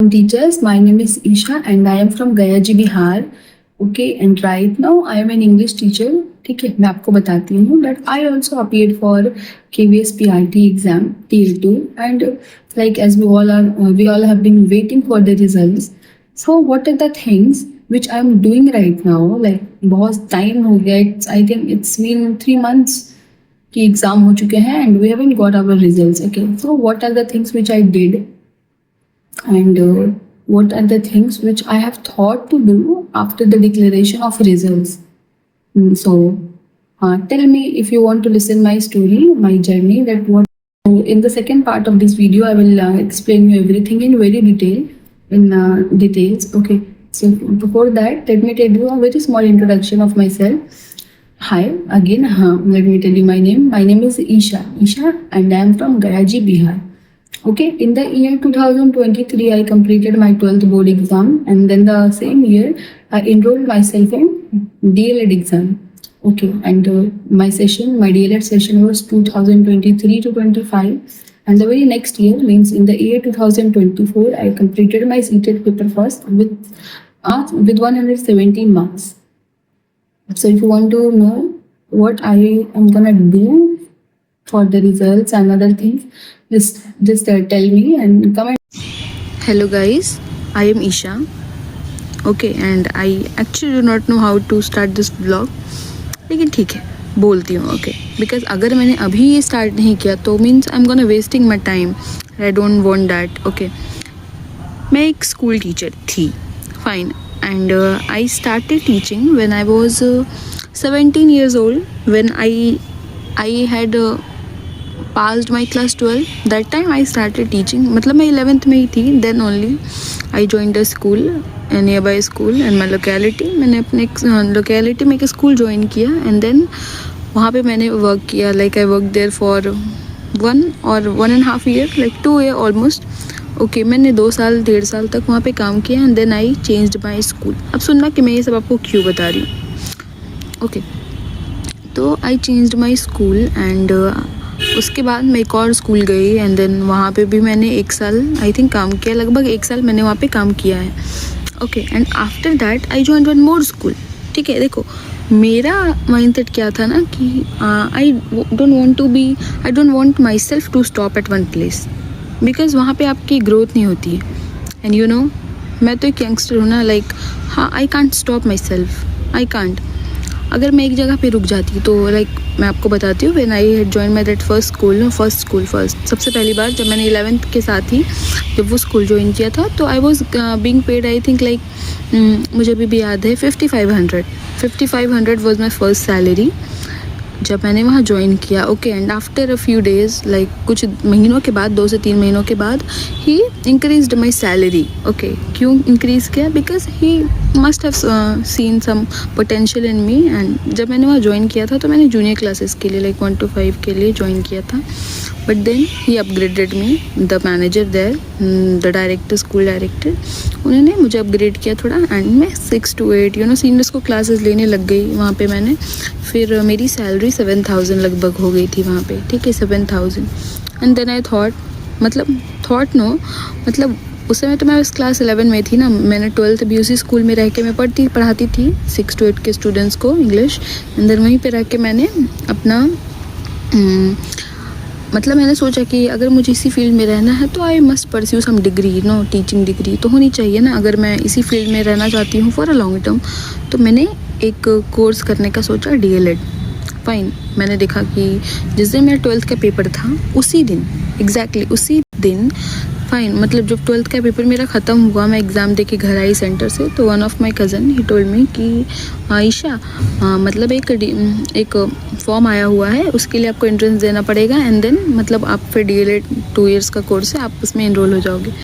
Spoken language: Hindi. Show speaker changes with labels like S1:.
S1: Teachers, my name is Isha and I am from Gaya ji Bihar. Okay, and right now I am an English teacher. ठीक है, मैं आपको बताती हूँ that I also appeared for KVS PRT exam TL2 and like as we all have been waiting for the results. So what are the things which I am doing right now? Like बहुत time हो गया. I think it's been 3 months कि एग्जाम हो चुके हैं and we haven't got our results. Okay, so what are the things which I did? And what are the things which I have thought to do after the declaration of results. So tell me if you want to listen my story, my journey, that what. So in the second part of this video, I will explain you everything in very details. Okay. So before that, let me tell you a very small introduction of myself. Hi again. Let me tell you my name. My name is Isha, and I am from Gaya ji Bihar. Okay, in the year 2023, I completed my 12th board exam, and then the same year, I enrolled myself in DLED exam. Okay, and my DLED session was 2023 to 25, and the very next year, means in the year 2024, I completed my CTET paper first with 117 marks. So if you want to know what I am gonna do for the results and other things, just tell me and comment.
S2: Hello guys, I am Isha. Okay, and I actually do not know how to start this vlog, लेकिन ठीक है बोलती हूँ. ओके, बिकॉज अगर मैंने अभी ये स्टार्ट नहीं किया तो means I am gonna wasting my time. I don't want that. Okay, मैं एक स्कूल टीचर थी, fine, and I started teaching when I was 17 years old. When I had passed my class 12. That time I started teaching. मतलब मैं 11th में ही थी. Then only I joined a school, a nearby school in my locality. मैंने अपने locality में एक school join किया and then वहाँ पे मैंने work किया. Like I worked there for 1.5 year, like 2 year almost. Okay, मैंने 2-1.5 साल तक वहाँ पे काम किया and then I changed my school. अब सुनना कि मैं ये सब आपको क्यों बता रही हूँ. Okay, तो I changed my school and उसके बाद मैं एक और स्कूल गई एंड देन वहाँ पे भी मैंने 1 साल आई थिंक काम किया. लगभग 1 साल मैंने वहाँ पे काम किया है. Okay, and after that I join one more school. ठीक है, देखो मेरा माइंडसेट क्या था ना कि I don't want myself to stop at one place, because वहाँ पे आपकी ग्रोथ नहीं होती है. एंड यू नो मैं तो एक यंगस्टर हूँ ना, लाइक हाँ I can't stop my self, I can't. अगर मैं एक जगह पे रुक जाती तो लाइक मैं आपको बताती हूँ, when I had join my that first सबसे पहली बार जब मैंने 11th के साथ ही जब वो स्कूल ज्वाइन किया था तो I was being paid I think like मुझे अभी भी याद है 5500 वॉज माई फर्स्ट सैलरी जब मैंने वहाँ ज्वाइन किया. Okay, and after a few days like कुछ महीनों के बाद 2 से 3 महीनों के बाद ही इंक्रीज्ड माई सैलरी. ओके, क्यों इंक्रीज़ किया? Because he must have seen some potential in me. And जब मैंने वहाँ ज्वाइन किया था तो मैंने जूनियर क्लासेस के लिए लाइक 1 to 5 के लिए ज्वाइन किया था. But then he upgraded me, the manager there, the director, school director, उन्होंने मुझे अपग्रेड किया थोड़ा एंड मैं 6 to 8 सीनियर्स को क्लासेस लेने लग गई वहाँ पे. मैंने फिर मेरी सैलरी 7,000 लगभग हो गई थी वहाँ पे. ठीक है, 7,000. एंड देन आई मतलब उस समय तो मैं उस क्लास 11 में थी ना. मैंने 12th भी उसी स्कूल में रह के मैं पढ़ाती थी 6 to 8 के स्टूडेंट्स को इंग्लिश. एंड देन वहीं पे रह के मैंने अपना मतलब मैंने सोचा कि अगर मुझे इसी फील्ड में रहना है तो I must pursue some degree, teaching degree तो होनी चाहिए ना. अगर मैं इसी फील्ड में रहना चाहती हूँ फॉर अ लॉन्ग टर्म तो मैंने एक कोर्स करने का सोचा, DLED. फाइन, मैंने देखा कि जिस दिन मेरा 12th का पेपर था उसी दिन, एग्जैक्टली उसी दिन, फाइन, मतलब जब 12th का पेपर मेरा ख़त्म हुआ, मैं एग्ज़ाम दे के घर आई सेंटर से, तो one of my cousin he told me कि आयशा मतलब एक फॉर्म आया हुआ है, उसके लिए आपको एंट्रेंस देना पड़ेगा एंड देन मतलब आप फिर DLED 2 years का कोर्स है, आप उसमें इनरोल हो जाओगे.